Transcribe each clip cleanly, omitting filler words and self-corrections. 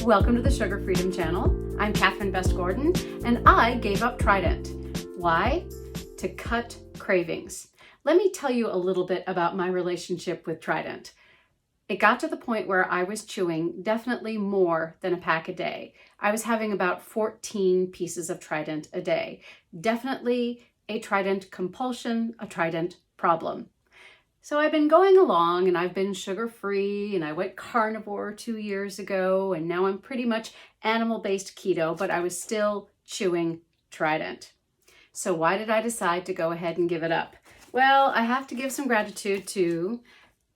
Welcome to the Sugar Freedom Channel. I'm Catherine Best Gordon, and I gave up Trident. Why? To cut cravings. Let me tell you a little bit about my relationship with Trident. It got to the point where I was chewing definitely more than a pack a day. I was having about 14 pieces of Trident a day. Definitely a Trident compulsion, a Trident problem. So I've been going along and I've been sugar-free and I went carnivore 2 years ago and now I'm pretty much animal-based keto, but I was still chewing Trident. So why did I decide to go ahead and give it up? Well, I have to give some gratitude to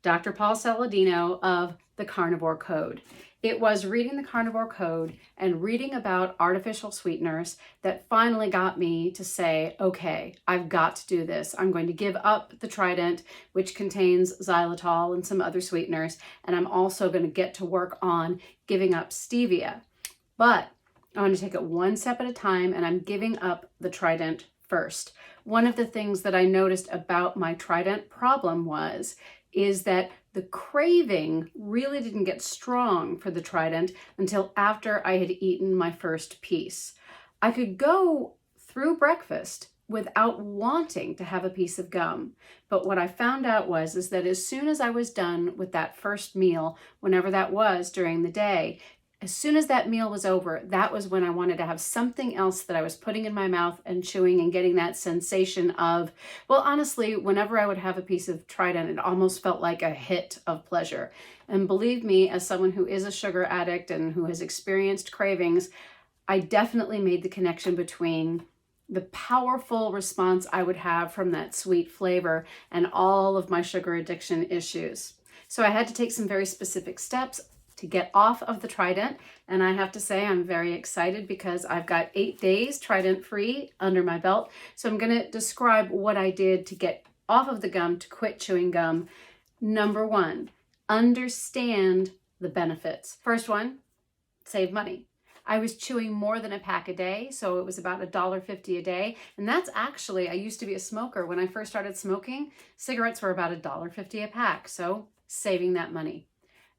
Dr. Paul Saladino of the Carnivore Code. It was reading the Carnivore Code and reading about artificial sweeteners that finally got me to say, okay, I've got to do this. I'm going to give up the Trident, which contains xylitol and some other sweeteners, and I'm also going to get to work on giving up stevia. But I want to take it one step at a time, and I'm giving up the Trident first. One of the things that I noticed about my Trident problem is that the craving really didn't get strong for the Trident until after I had eaten my first piece. I could go through breakfast without wanting to have a piece of gum. But what I found out is that as soon as I was done with that first meal, whenever that was during the day, as soon as that meal was over, that was when I wanted to have something else that I was putting in my mouth and chewing and getting that sensation of, well, honestly, whenever I would have a piece of Trident, it almost felt like a hit of pleasure. And believe me, as someone who is a sugar addict and who has experienced cravings, I definitely made the connection between the powerful response I would have from that sweet flavor and all of my sugar addiction issues. So I had to take some very specific steps to get off of the Trident, and I have to say I'm very excited because I've got 8 days Trident free under my belt. So I'm going to describe what I did to get off of the gum, to quit chewing gum. Number one, understand the benefits. First one, save money. I was chewing more than a pack a day, so it was about $1.50 a day. And that's actually, I used to be a smoker. When I first started smoking, cigarettes were about $1.50 a pack, so saving that money.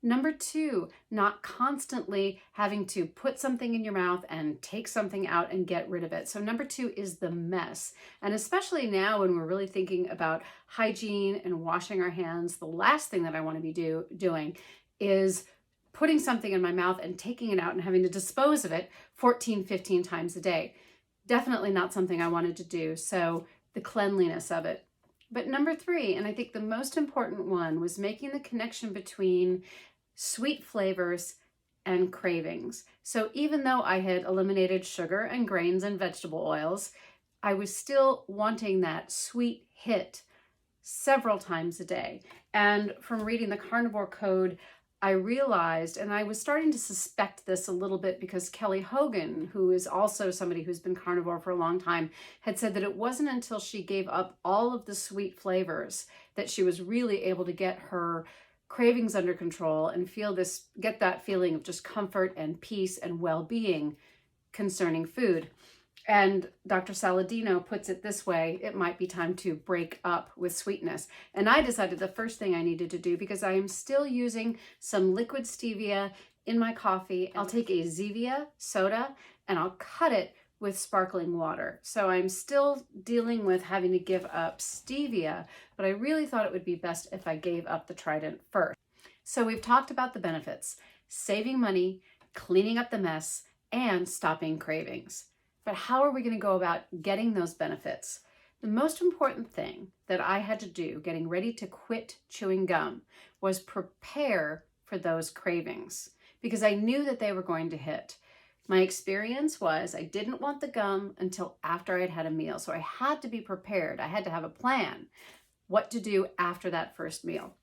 Number two, not constantly having to put something in your mouth and take something out and get rid of it. So number two is the mess. And especially now when we're really thinking about hygiene and washing our hands, the last thing that I want to be doing is putting something in my mouth and taking it out and having to dispose of it 14, 15 times a day. Definitely not something I wanted to do. So the cleanliness of it. But number three, and I think the most important one, was making the connection between sweet flavors and cravings. So even though I had eliminated sugar and grains and vegetable oils, I was still wanting that sweet hit several times a day. And from reading the Carnivore Code, I realized, and I was starting to suspect this a little bit because Kelly Hogan, who is also somebody who's been carnivore for a long time, had said that it wasn't until she gave up all of the sweet flavors that she was really able to get her cravings under control and get that feeling of just comfort and peace and well-being concerning food. And Dr. Saladino puts it this way: it might be time to break up with sweetness. And I decided the first thing I needed to do, because I am still using some liquid stevia in my coffee, I'll take a Zevia soda and I'll cut it with sparkling water. So I'm still dealing with having to give up stevia, but I really thought it would be best if I gave up the Trident first. So we've talked about the benefits: saving money, cleaning up the mess, and stopping cravings. But how are we going to go about getting those benefits? The most important thing that I had to do getting ready to quit chewing gum was prepare for those cravings, because I knew that they were going to hit. My experience was I didn't want the gum until after I'd had a meal. So I had to be prepared. I had to have a plan what to do after that first meal.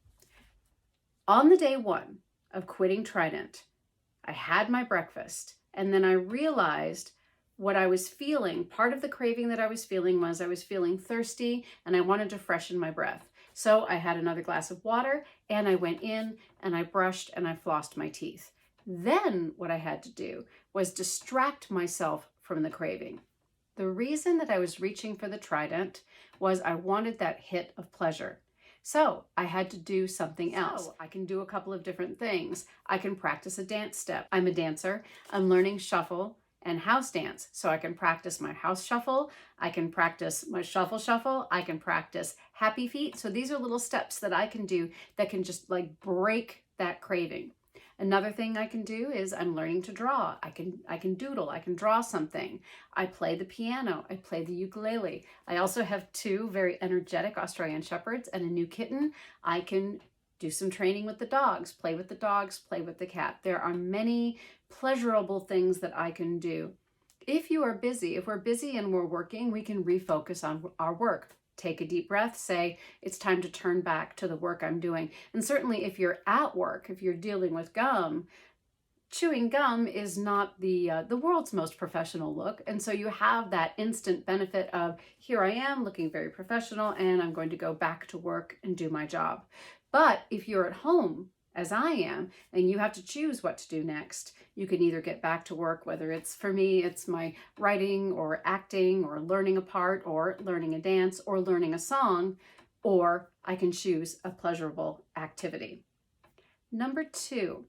On the day one of quitting Trident, I had my breakfast, and then I realized what I was feeling. Part of the craving that I was feeling was I was feeling thirsty and I wanted to freshen my breath. So I had another glass of water and I went in and I brushed and I flossed my teeth. Then what I had to do was distract myself from the craving. The reason that I was reaching for the Trident was I wanted that hit of pleasure. So I had to do something else. So I can do a couple of different things. I can practice a dance step. I'm a dancer. I'm learning shuffle and house dance. So I can practice my house shuffle. I can practice my shuffle shuffle. I can practice happy feet. So these are little steps that I can do that can just like break that craving. Another thing I can do is I'm learning to draw. I can doodle, I can draw something. I play the piano, I play the ukulele. I also have 2 very energetic Australian Shepherds and a new kitten. I can do some training with the dogs, play with the cat. There are many pleasurable things that I can do. If we're busy and we're working, we can refocus on our work. Take a deep breath, say, it's time to turn back to the work I'm doing. And certainly if you're at work, if you're dealing with gum, chewing gum is not the world's most professional look. And so you have that instant benefit of, here I am looking very professional and I'm going to go back to work and do my job. But if you're at home, as I am, and you have to choose what to do next, you can either get back to work, whether it's, for me, it's my writing or acting or learning a part or learning a dance or learning a song, or I can choose a pleasurable activity. Number 2,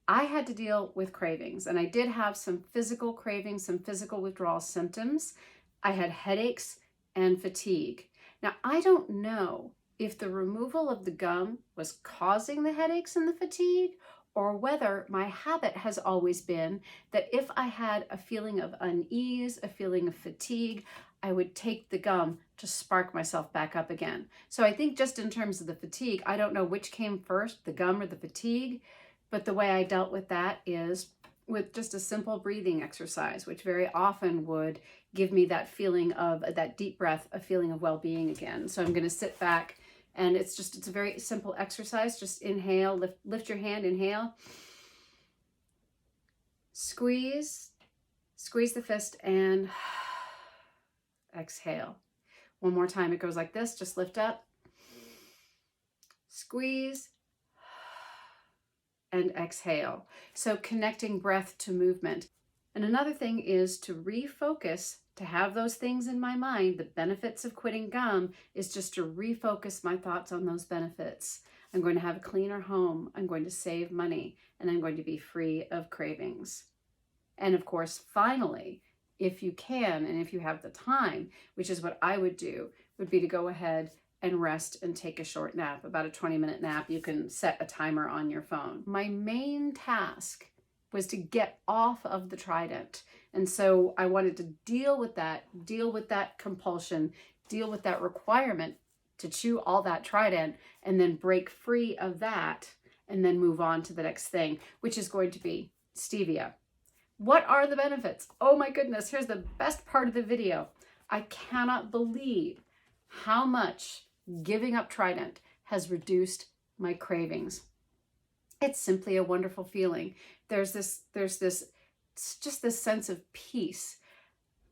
I had to deal with cravings, and I did have some physical cravings, some physical withdrawal symptoms. I had headaches and fatigue. Now, I don't know if the removal of the gum was causing the headaches and the fatigue, or whether my habit has always been that if I had a feeling of unease, a feeling of fatigue, I would take the gum to spark myself back up again. So I think just in terms of the fatigue, I don't know which came first, the gum or the fatigue, but the way I dealt with that is with just a simple breathing exercise, which very often would give me that feeling of that deep breath, a feeling of well-being again. So I'm going to sit back. And it's a very simple exercise. Just inhale, lift your hand, inhale. Squeeze the fist and exhale. One more time, it goes like this, just lift up. Squeeze and exhale. So connecting breath to movement. And another thing is to refocus, to have those things in my mind. The benefits of quitting gum is just to refocus my thoughts on those benefits. I'm going to have a cleaner home. I'm going to save money, and I'm going to be free of cravings. And of course, finally, if you can, and if you have the time, which is what I would do, would be to go ahead and rest and take a short nap, about a 20-minute nap. You can set a timer on your phone. My main task was to get off of the Trident. And so I wanted to deal with that compulsion, deal with that requirement to chew all that Trident, and then break free of that, and then move on to the next thing, which is going to be stevia. What are the benefits? Oh my goodness, here's the best part of the video. I cannot believe how much giving up Trident has reduced my cravings. It's simply a wonderful feeling. There's just this sense of peace.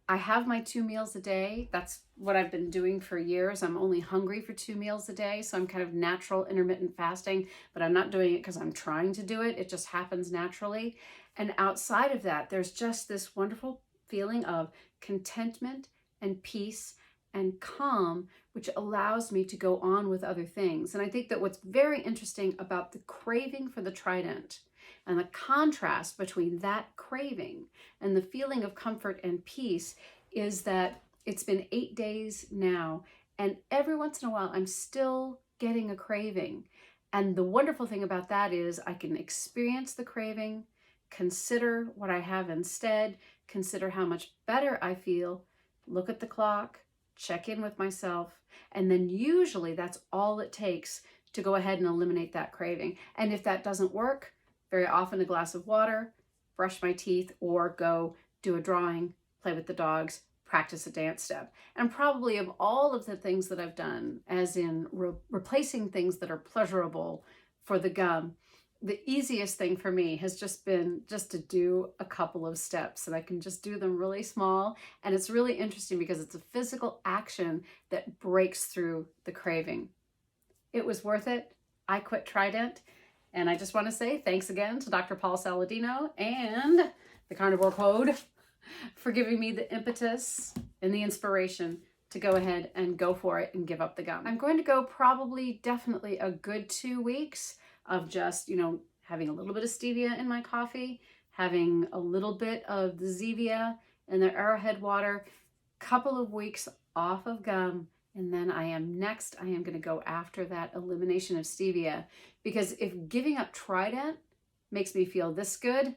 I have my 2 meals a day. That's what I've been doing for years. I'm only hungry for 2 meals a day. So I'm kind of natural intermittent fasting, but I'm not doing it because I'm trying to do it. It just happens naturally. And outside of that, there's just this wonderful feeling of contentment and peace and calm, which allows me to go on with other things. And I think that what's very interesting about the craving for the Trident and the contrast between that craving and the feeling of comfort and peace is that it's been 8 days now, and every once in a while I'm still getting a craving. And the wonderful thing about that is I can experience the craving, consider what I have instead, consider how much better I feel, look at the clock, check in with myself, and then usually that's all it takes to go ahead and eliminate that craving. And if that doesn't work, very often a glass of water, brush my teeth, or go do a drawing, play with the dogs, practice a dance step. And probably of all of the things that I've done, as in replacing things that are pleasurable for the gum, the easiest thing for me has just been just to do a couple of steps, and I can just do them really small. And it's really interesting because it's a physical action that breaks through the craving. It was worth it. I quit Trident. And I just want to say thanks again to Dr. Paul Saladino and the Carnivore Code for giving me the impetus and the inspiration to go ahead and go for it and give up the gum. I'm going to go probably definitely a good 2 weeks of just, having a little bit of stevia in my coffee, having a little bit of the Zevia and the Arrowhead water, couple of weeks off of gum, and then I am going to go after that elimination of stevia, because if giving up Trident makes me feel this good,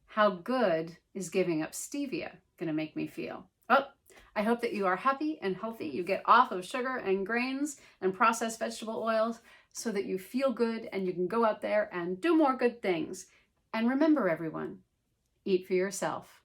how good is giving up stevia going to make me feel? Well, I hope that you are happy and healthy. You get off of sugar and grains and processed vegetable oils so that you feel good and you can go out there and do more good things. And remember, everyone, eat for yourself.